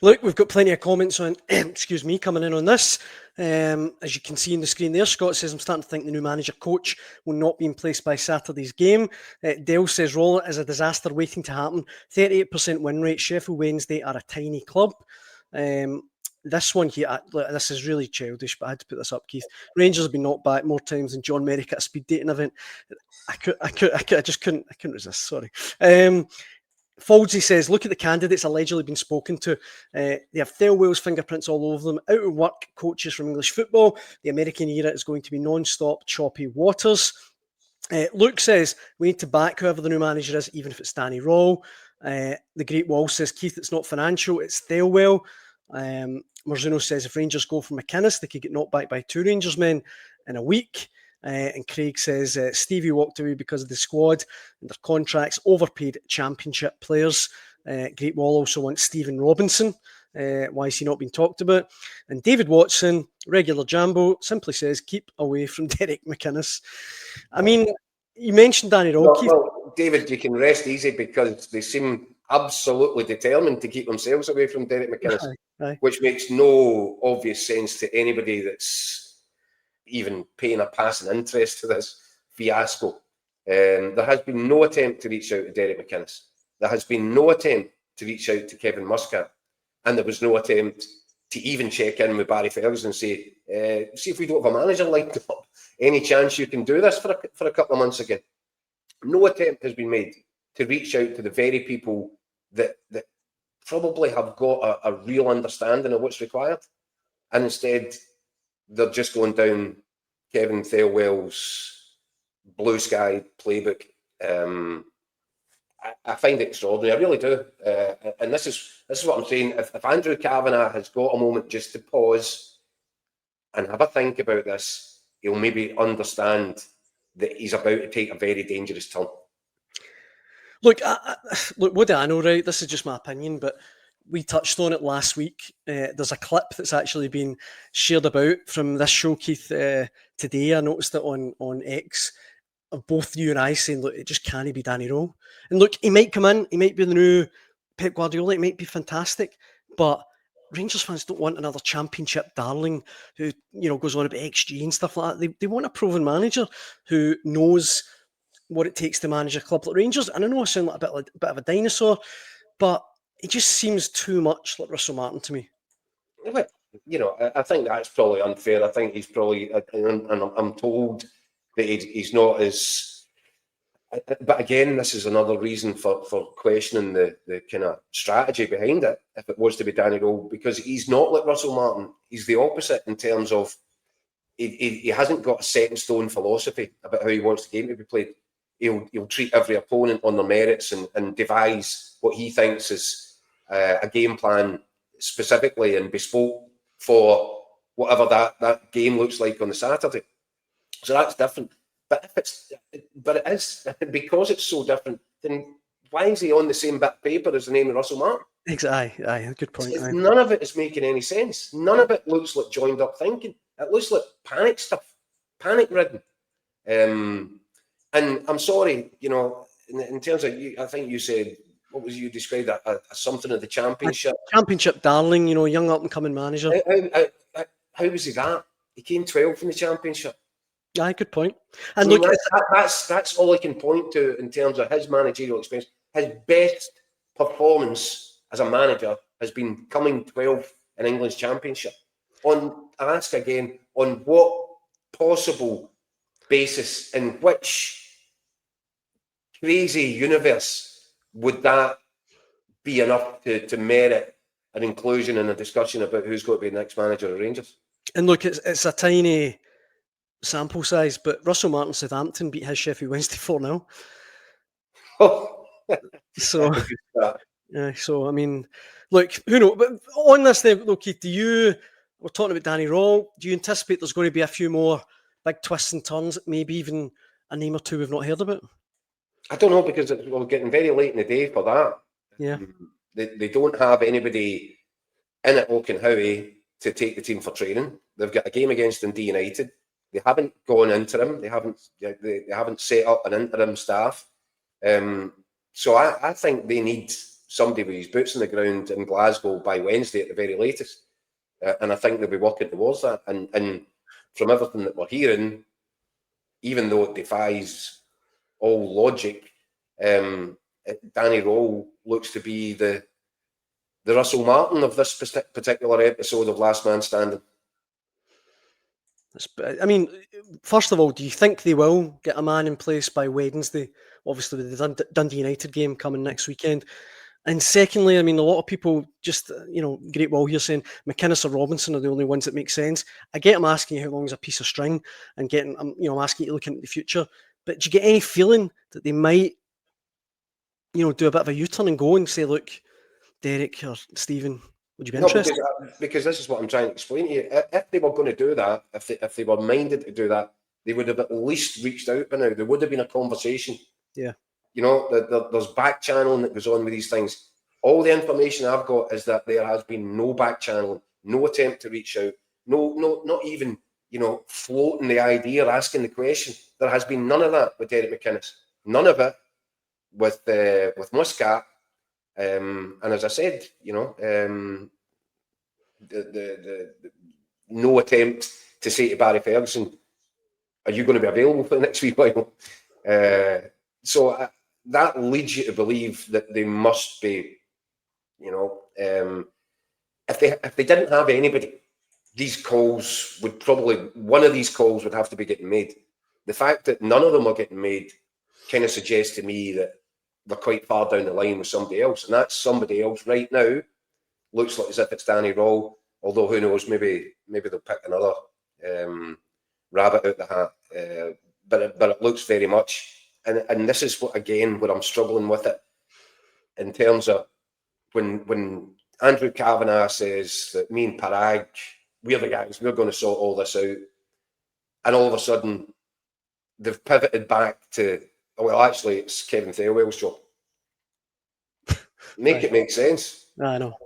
Look, we've got plenty of comments on, excuse me, coming in on this. As you can see on the screen there, Scott says, I'm starting to think the new manager coach will not be in place by Saturday's game. Dale says, Roll is a disaster waiting to happen. 38% win rate. Sheffield Wednesday are a tiny club. This one here, this is really childish, but I had to put this up, Keith. Rangers have been knocked back more times than John Merrick at a speed dating event. I just couldn't resist. Sorry. Folsey says, look at the candidates allegedly been spoken to. They have Thelwell's fingerprints all over them. Out of work coaches from English football. The American era is going to be non-stop choppy waters. Luke says, we need to back whoever the new manager is, even if it's Danny Rohl. The Great Wall says, Keith, it's not financial, it's Thelwell. Marzuno says, if Rangers go for McInnes, they could get knocked back by 2 Rangers men in a week. And Craig says, Stevie walked away because of the squad and their contracts, overpaid championship players. Great Wall also wants Stephen Robinson. Why is he not being talked about? And David Watson, regular Jambo, simply says, keep away from Derek McInnes. I mean, you mentioned Danny Rohl. Well, David, you can rest easy because they seem absolutely determined to keep themselves away from Derek McInnes, which makes no obvious sense to anybody that's even paying a passing interest to this fiasco. There has been no attempt to reach out to Derek McInnes. There has been no attempt to reach out to Kevin Muscat. And there was no attempt to even check in with Barry Ferguson and say, see if we don't have a manager lined up. Any chance you can do this for a couple of months again? No attempt has been made to reach out to the very people that probably have got a real understanding of what's required. And instead, they're just going down Kevin Thelwell's blue sky playbook. I find it extraordinary. I really do. And this is what I'm saying. If Andrew Kavanagh has got a moment just to pause and have a think about this, he'll maybe understand that he's about to take a very dangerous turn. Look, what do I know, right? This is just my opinion, but we touched on it last week. There's a clip that's actually been shared about from this show, Keith, today. I noticed it on X of both you and I saying, look, it just can't be Danny Rohl. And look, he might come in, he might be the new Pep Guardiola, it might be fantastic, but Rangers fans don't want another championship darling who, goes on about XG and stuff like that. They want a proven manager who knows what it takes to manage a club like Rangers. And I know I sound like a bit of a dinosaur, but it just seems too much like Russell Martin to me. I think that's probably unfair. I think he's probably, and I'm told that he's not as. But again, this is another reason for questioning the kind of strategy behind it, if it was to be Danny Rohl, because he's not like Russell Martin. He's the opposite in terms of he hasn't got a set in stone philosophy about how he wants the game to be played. He'll treat every opponent on their merits and devise what he thinks is a game plan specifically and bespoke for whatever that game looks like on the Saturday. So that's different. But it is, because it's so different, then why is he on the same bit of paper as the name of Russell Martin? Exactly. Aye, good point. None of it is making any sense. None of it looks like joined up thinking. It looks like panic stuff, panic ridden. And I'm sorry, in terms of, I think you said, what was you described as something of the championship? Championship darling, young up and coming manager. How was he that? He came 12th in the championship. Aye, good point. And look, that's all I can point to in terms of his managerial experience. His best performance as a manager has been coming 12th in England's championship. I ask again, on what possible basis, in which crazy universe would that be enough to merit an inclusion in a discussion about who's going to be the next manager of Rangers? And look, it's a tiny sample size, but Russell Martin Southampton beat his Sheffield Wednesday 4-0. Oh. So I mean, look, who knows? But on this, then, Keith, we're talking about Danny Rohl. Do you anticipate there's going to be a few more big twists and turns, maybe even a name or two we've not heard about? I don't know, because we're getting very late in the day for that. Yeah, they don't have anybody in at Oakenhowie to take the team for training. They've got a game against Dundee United. They haven't gone interim. They haven't set up an interim staff. So I think they need somebody with his boots on the ground in Glasgow by Wednesday at the very latest. And I think they'll be working towards that. And from everything that we're hearing, even though it defies all logic, Danny Rohl looks to be the Russell Martin of this particular episode of Last Man Standing. I mean, first of all, do you think they will get a man in place by Wednesday? Obviously, with the Dundee United game coming next weekend. And secondly, I mean, a lot of people just, Great Wall here saying McInnes or Robinson are the only ones that make sense. I get them asking you how long is a piece of string and I'm asking you to look into the future. But do you get any feeling that they might, do a bit of a U-turn and go and say, look, Derek or Stephen, would you be interested? Because this is what I'm trying to explain to you. If they were going to do that, if they were minded to do that, they would have at least reached out by now. There would have been a conversation. Yeah. There's back channeling that goes on with these things. All the information I've got is that there has been no back channeling, no attempt to reach out, not even floating the idea or asking the question. There has been none of that with Derek McInnes. None of it with Muscat. And as I said, the no attempt to say to Barry Ferguson, "Are you going to be available for the next week?" So that leads you to believe that they must be, if they didn't have anybody, one of these calls would have to be getting made. The fact that none of them are getting made kind of suggests to me that they're quite far down the line with somebody else, and that somebody else right now looks like as if it's Danny Rohl. Although who knows, maybe they'll pick another rabbit out the hat. But it looks very much, and this is what I'm struggling with it in terms of when Andrew Kavanagh says that me and Parag, we're the guys, we're going to sort all this out, and all of a sudden they've pivoted back to, well, actually it's Kevin Thelwell's job. Make it make sense. I know.